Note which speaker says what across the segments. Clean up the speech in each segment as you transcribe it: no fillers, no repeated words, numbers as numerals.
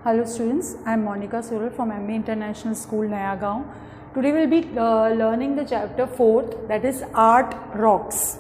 Speaker 1: Hello students, I am Monica Soral from MA International School, Nayagaon. Today we will be learning the chapter 4th, that is Art Rocks.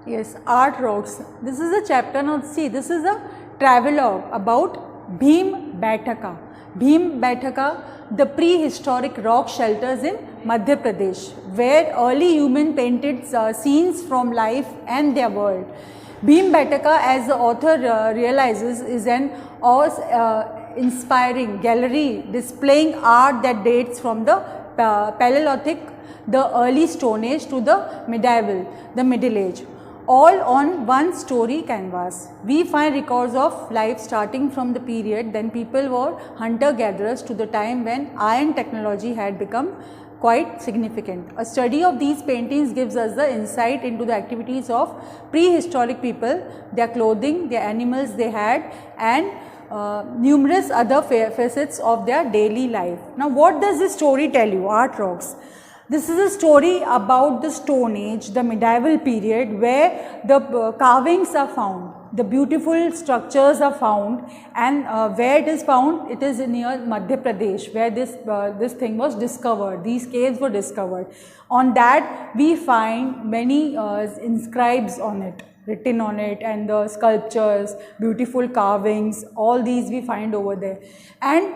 Speaker 1: Yes, Art Rocks. This is a chapter, now see, this is a travelogue about Bhim Baithaka. Bhim Baithaka, the prehistoric rock shelters in Madhya Pradesh, where early human painted scenes from life and their world. Bhim Baithaka, as the author realizes, is an awe-inspiring gallery displaying art that dates from the Paleolithic, the early Stone Age, to the medieval, the Middle Age, all on one story canvas. We find records of life starting from the period then people were hunter-gatherers to the time when iron technology had become quite significant. A study of these paintings gives us the insight into the activities of prehistoric people, their clothing, their animals they had, and numerous other facets of their daily life. Now, what does this story tell you? Art Rocks. This is a story about the Stone Age, the medieval period, where the carvings are found, the beautiful structures are found, and where it is found, it is near Madhya Pradesh, where this thing was discovered. These caves were discovered. On that, we find many inscribes on it, written on it, and the sculptures, beautiful carvings, all these we find over there. And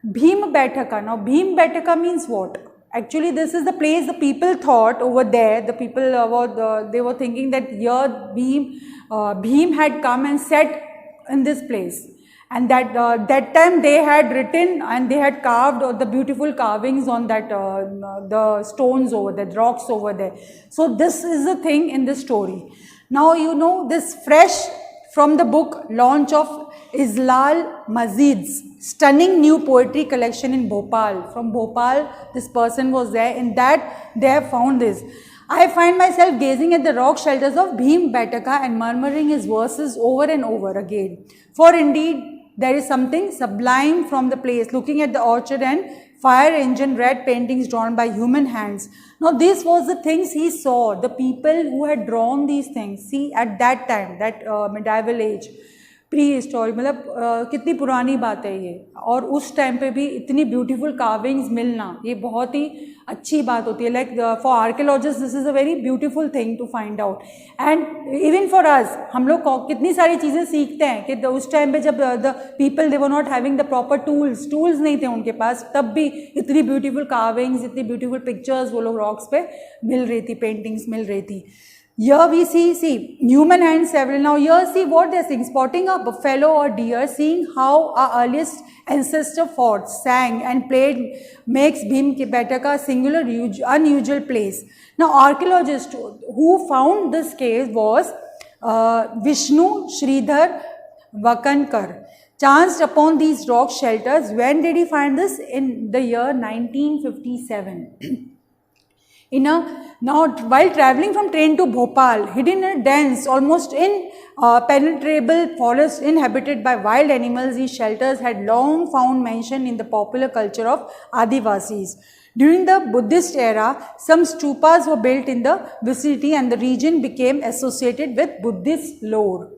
Speaker 1: Bhim Baithaka. Now, Bhim Baithaka means what? Actually, this is the place the people thought over there. The people they were thinking that here Bhim had come and sat in this place, and that that time they had written and they had carved the beautiful carvings on that the stones over there, the rocks over there. So this is the thing in the story. Now you know this fresh from the book launch of Islal Mazid's stunning new poetry collection in Bhopal. From Bhopal, this person was there. In that, they have found this. I find myself gazing at the rock shelters of Bhim Baithaka and murmuring his verses over and over again. For indeed, there is something sublime from the place, looking at the orchard and fire engine red paintings drawn by human hands. Now, this was the things he saw, the people who had drawn these things. See, at that time, that medieval age, pre historic, मतलब कितनी पुरानी बात है ये, और उस time पे भी इतनी ब्यूटीफुल कार्विंग्स मिलना, ये बहुत ही अच्छी बात होती है. Like for archaeologist this is a very beautiful thing to find out, and even for us, हम लोग कितनी सारी चीज़ें सीखते हैं कि उस टाइम पे जब the people they were not having the proper tools नहीं थे उनके पास, तब भी इतनी ब्यूटीफुल कार्विंग्स, इतनी ब्यूटीफुल पिक्चर्स वो लोग रॉक्स पे मिल रही थी, पेंटिंग्स मिल रही थी. Here we see human hands several. Now here see what they are saying, spotting a buffalo or deer, seeing how our earliest ancestor fought, sang and played makes Bhim Baithaka a singular, unusual place. Now archaeologist who found this cave was Vishnu Sridhar Vakankar. Chanced upon these rock shelters. When did he find this? In the year 1957. Now, while traveling from train to Bhopal, hidden in a dense, almost impenetrable forest inhabited by wild animals, these shelters had long found mention in the popular culture of Adivasis. During the Buddhist era, some stupas were built in the vicinity and the region became associated with Buddhist lore.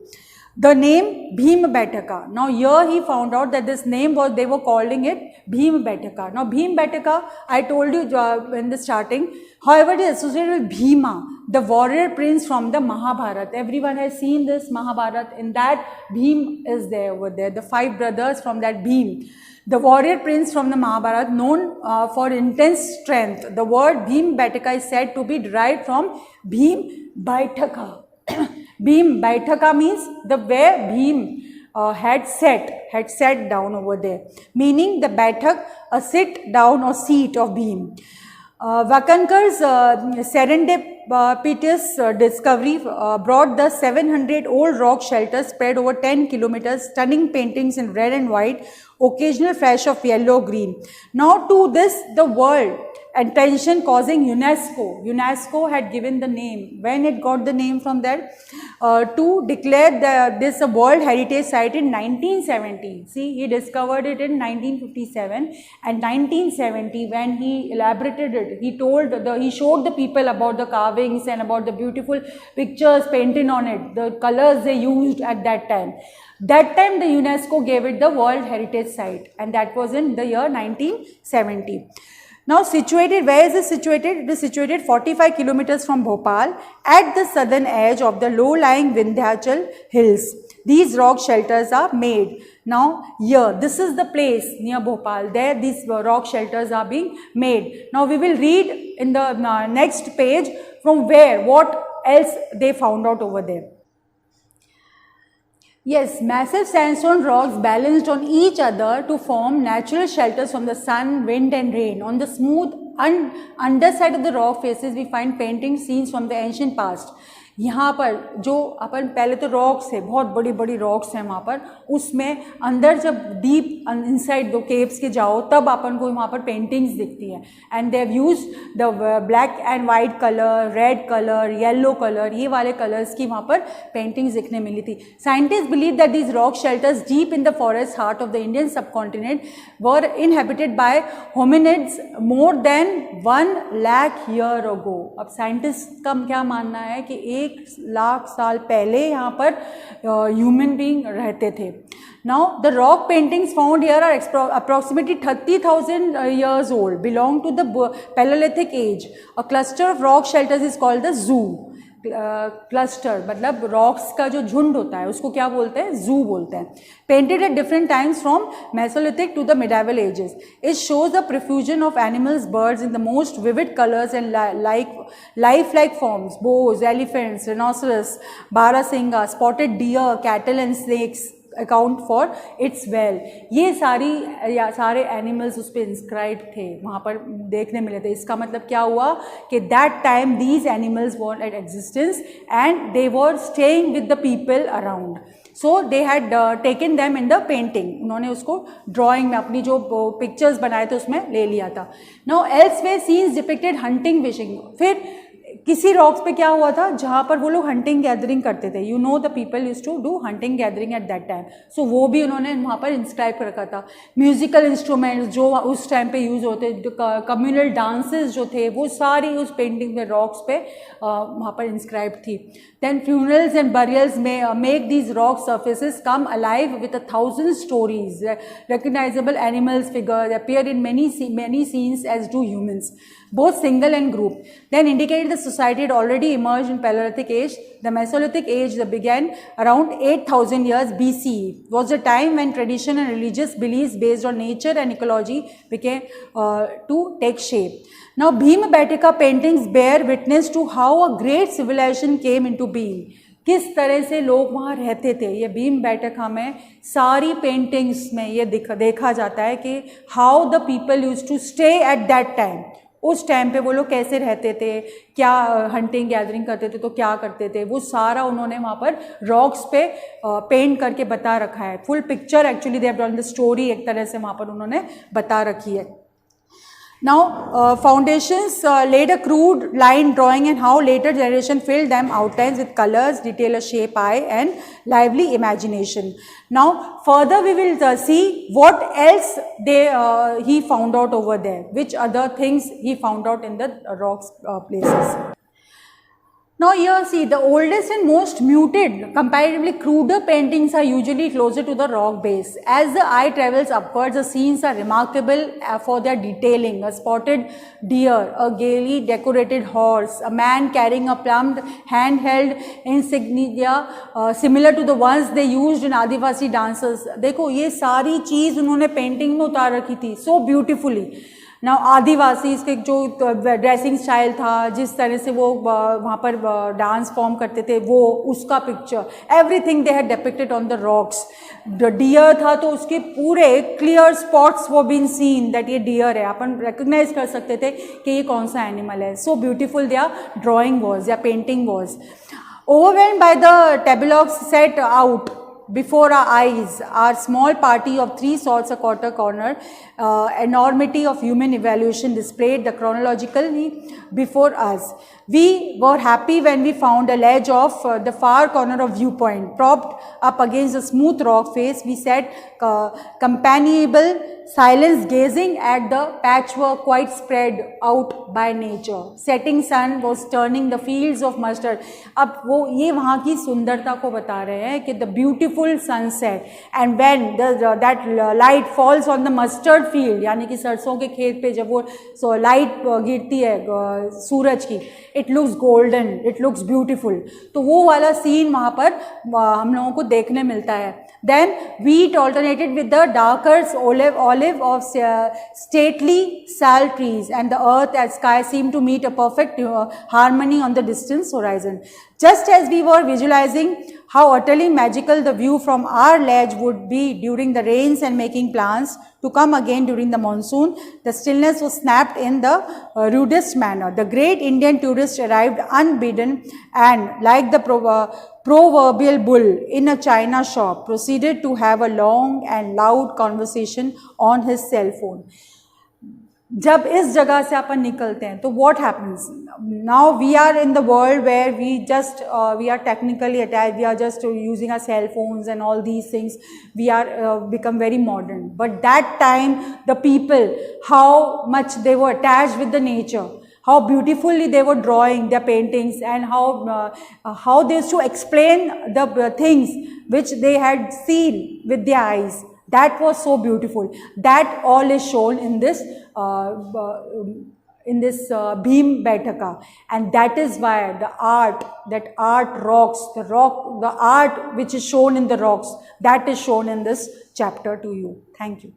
Speaker 1: The name Bhim Baithaka. Now here he found out that this name was, they were calling it Bhim Baithaka. Now Bhim Baithaka, I told you in the starting, however it is associated with Bhima, the warrior prince from the Mahabharata. Everyone has seen this Mahabharata. In that, Bhim is there over there, the 5 brothers from that Bhim. The warrior prince from the Mahabharata, known for intense strength. The word Bhim Baithaka is said to be derived from Bhim Baithaka. Bhim Baithaka means the where Bhim had sat down over there, meaning the Baithak, a sit down or seat of Bhim. Vakankar's serendipitous discovery brought the 700 old rock shelters spread over 10 kilometers, stunning paintings in red and white, occasional flash of yellow green. Now to this, the world attention causing UNESCO had given the name, when it got the name from that, to declare this a World Heritage Site in 1970. See, he discovered it in 1957, and 1970 when he elaborated it, he showed the people about the carvings and about the beautiful pictures painted on it, the colors they used at that time. That time the UNESCO gave it the World Heritage Site, and that was in the year 1970. Now situated, where is it situated? It is situated 45 kilometers from Bhopal at the southern edge of the low-lying Vindhyachal hills. These rock shelters are made. Now here, this is the place near Bhopal. There these rock shelters are being made. Now we will read in the next page from where, what else they found out over there. Yes, massive sandstone rocks balanced on each other to form natural shelters from the sun, wind and rain. On the smooth underside of the rock faces, we find painting scenes from the ancient past. यहाँ पर जो अपन पहले तो rocks है, बहुत बड़ी बड़ी rocks हैं वहाँ पर, उसमें अंदर जब डीप इनसाइड दो केव्स के जाओ तब अपन को वहाँ पर पेंटिंग्स दिखती हैं. And they have used the black and white colour, red colour, yellow colour, ये वाले कलर्स की वहाँ पर पेंटिंग्स दिखने मिली थी. Scientist believe that these rock shelters deep in the forest heart of the Indian subcontinent were inhabited bye hominids more than 1 lakh year ago. अब scientist का क्या मानना है कि 1 लाख साल पहले यहाँ पर ह्यूमन बीइंग रहते थे. Now the rock paintings found here are approximately 30,000 years old, belong to the Paleolithic age. A cluster of rock shelters is called the zoo. Cluster मतलब रॉक्स का जो झुंड होता है उसको क्या बोलते हैं, जू बोलते हैं. Painted at different times from Mesolithic to the medieval ages. It shows the profusion of animals, birds in the most vivid colours and life like forms. Boars, elephants, rhinoceros, barasingha, spotted deer, cattle and snakes account for its well. ये सारे animals उस पर inscribe थे, वहाँ पर देखने मिले थे. इसका मतलब क्या हुआ कि that time these animals were at existence and they were staying with the people around. So they had taken them in the painting. उन्होंने उसको ड्राइंग में अपनी जो पिक्चर्स बनाए थे उसमें ले लिया था. Now elsewhere scenes depicted hunting, fishing. फिर किसी रॉक्स पे क्या हुआ था जहाँ पर वो लोग हंटिंग गैदरिंग करते थे. You know the people use to do hunting gathering at that time. So वो भी उन्होंने वहाँ पर इंस्क्राइब कर रखा था. म्यूजिकल इंस्ट्रूमेंट्स जो उस टाइम पे यूज होते, कम्युनल डांसेस जो थे वो सारी उस पेंटिंग में रॉक्स पे वहाँ पर इंस्क्राइब थी. Then funerals and burials make these rock surfaces come alive with 1,000 stories. Recognizable animals figures appear in many scenes, as do humans, both single and group. Then indicated the society had already emerged in Paleolithic age. The Mesolithic age that began around 8,000 years BCE was the time when tradition and religious beliefs based on nature and ecology began to take shape. Now Bhimbetka paintings bear witness to how a great civilization came into being. किस तरह से लोग वहाँ रहते थे, ये भीमबेटका में सारी पेंटिंग्स में ये देखा जाता है कि how the people use to stay at that time. उस टाइम पे वो लोग कैसे रहते थे, क्या हंटिंग गैदरिंग करते थे तो क्या करते थे, वो सारा उन्होंने वहाँ पर रॉक्स पे पेंट करके बता रखा है. Full picture actually they have done the story एक तरह से वहाँ पर उन्होंने बता रखी है. Now foundations laid a crude line drawing and how later generation filled them outlines with colors, detail a shape, eye and lively imagination. Now further we will see what else he found out over there, which other things he found out in the rocks places. Now here see, the oldest and most muted, comparatively cruder paintings are usually closer to the rock base. As the eye travels upwards, the scenes are remarkable for their detailing. A spotted deer, a gaily decorated horse, a man carrying a plumed handheld insignia similar to the ones they used in Adivasi dances. देखो ये सारी चीज़ उन्होंने painting में उतार रखी थी so beautifully. ना आदिवासी इसके जो ड्रेसिंग स्टाइल था, जिस तरह से वो वहाँ पर डांस फॉर्म करते थे, वो उसका picture, everything they had depicted on the rocks. Deer था तो उसके पूरे क्लियर स्पॉट्स वो बीन सीन दैट ये डियर है, अपन रिकग्नाइज कर सकते थे कि ये कौन सा एनिमल है. So beautiful their drawing was या painting was. Overwhelmed by the tableaux set out before our eyes, our small party of 3 sorts a quarter corner, enormity of human evolution displayed the chronologically before us. We were happy when we found a ledge of the far corner of viewpoint, propped up against a smooth rock face. We sat companionable silence, gazing at the patchwork quite spread out by nature. Setting sun was turning the fields of mustard. अब वो ये वहाँ की सुंदरता को बता रहे हैं कि the beautiful sunset, and when that light falls on the mustard field, यानी कि सरसों के खेत पे जब वो light गिरती है सूरज की, it looks golden, it looks beautiful. तो वो वाला scene वहाँ पर हम लोगों को देखने मिलता है. Then wheat alternated with the darker olive of stately sal trees, and the earth and sky seemed to meet a perfect harmony on the distant horizon. Just as we were visualizing how utterly magical the view from our ledge would be during the rains and making plans to come again during the monsoon, the stillness was snapped in the rudest manner. The great Indian tourist arrived unbidden and, like the proverbial bull in a china shop, proceeded to have a long and loud conversation on his cell phone. जब इस जगह से अपन निकलते हैं तो what happens? Now we are in the world where we are technically attached, we are just using our cell phones and all these things, we are become very modern. But that time the people, how much they were attached with the nature, how beautifully they were drawing their paintings, and how they used to explain the things which they had seen with their eyes. That was so beautiful. That all is shown in this Bhim Baithaka, and that is why the art rocks, the art which is shown in the rocks, that is shown in this chapter to you. Thank you.